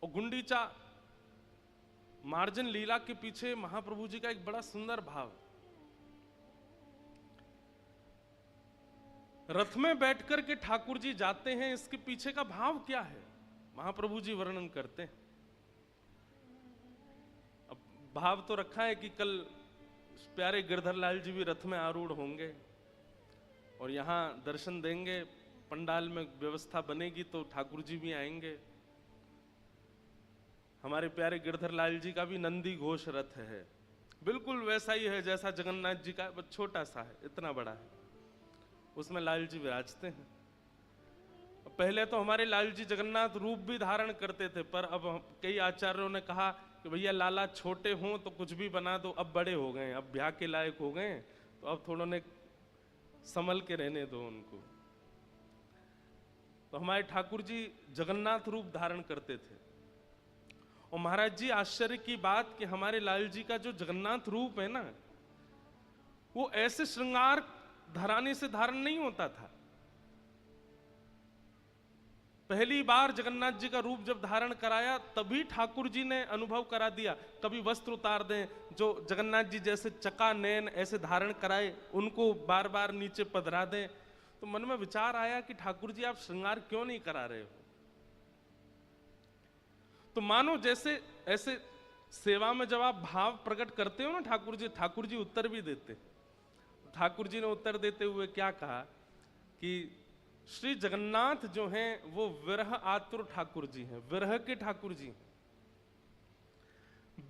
और गुंडीचा मार्जन लीला के पीछे महाप्रभु जी का एक बड़ा सुंदर भाव। रथ में बैठकर के ठाकुर जी जाते हैं, इसके पीछे का भाव क्या है महाप्रभु जी वर्णन करते हैं। अब भाव तो रखा है कि कल प्यारे गिरधर लाल जी भी रथ में आरूढ़ होंगे और यहां दर्शन देंगे, पंडाल में व्यवस्था बनेगी तो ठाकुर जी भी आएंगे। हमारे प्यारे गिरधर लाल जी का भी नंदी घोष रथ है, बिल्कुल वैसा ही है जैसा जगन्नाथ जी का, बस छोटा सा है, इतना बड़ा है, उसमें लाल जी विराजते हैं। पहले तो हमारे लाल जी जगन्नाथ रूप भी धारण करते थे, पर अब कई आचार्यों ने कहा कि भैया लाला छोटे हों तो कुछ भी बना दो, अब बड़े हो गए, अब ब्याह के लायक हो गए, तो अब थोड़ों ने संभल के रहने दो उनको। तो हमारे ठाकुर जी जगन्नाथ रूप धारण करते थे। और महाराज जी आश्चर्य की बात कि हमारे लाल जी का जो जगन्नाथ रूप है ना, वो ऐसे श्रृंगार धराने से धारण नहीं होता था। पहली बार जगन्नाथ जी का रूप जब धारण कराया तभी ठाकुर जी ने अनुभव करा दिया, कभी वस्त्र उतार दें, जो जगन्नाथ जी जैसे चका नैन ऐसे धारण कराए उनको बार बार नीचे पधरा दें। तो मन में विचार आया कि ठाकुर जी आप श्रृंगार क्यों नहीं करा रहे हो। तो मानो जैसे ऐसे सेवा में जब आप भाव प्रकट करते हो ना ठाकुर जी उत्तर भी देते। ठाकुर जी ने उत्तर देते हुए क्या कहा कि श्री जगन्नाथ जो हैं वो विरह आतुर ठाकुर जी हैं, विरह के ठाकुर जी।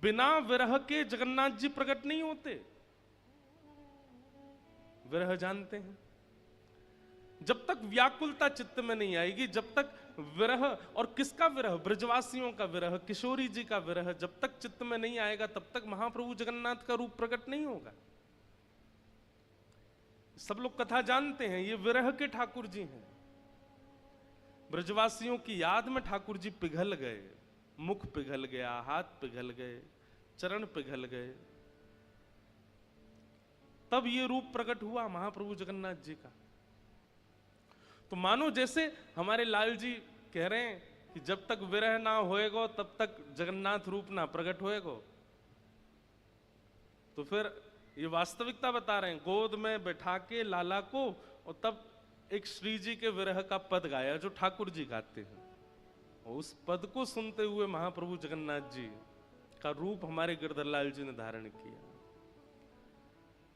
बिना विरह के जगन्नाथ जी प्रकट नहीं होते, विरह जानते हैं। जब तक व्याकुलता चित्त में नहीं आएगी, जब तक विरह, और किसका विरह, ब्रजवासियों का विरह, किशोरी जी का विरह जब तक चित्त में नहीं आएगा तब तक महाप्रभु जगन्नाथ का रूप प्रकट नहीं होगा। सब लोग कथा जानते हैं, ये विरह के ठाकुर जी हैं। ब्रजवासियों की याद में ठाकुर जी पिघल गए, मुख पिघल गया, हाथ पिघल गए, चरण पिघल गए, तब ये रूप प्रकट हुआ महाप्रभु जगन्नाथ जी का। तो मानो जैसे हमारे लाल जी कह रहे हैं कि जब तक विरह ना होएगो तब तक जगन्नाथ रूप ना प्रकट होएगो। तो फिर ये वास्तविकता बता रहे हैं, गोद में बैठा के लाला को, और तब एक श्री जी के विरह का पद गाया जो ठाकुर जी गाते हैं। और उस पद को सुनते हुए महाप्रभु जगन्नाथ जी का रूप हमारे गिरधर लाल जी ने धारण किया।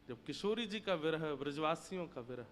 जब किशोरी जी का विरह, ब्रजवासियों का विरह,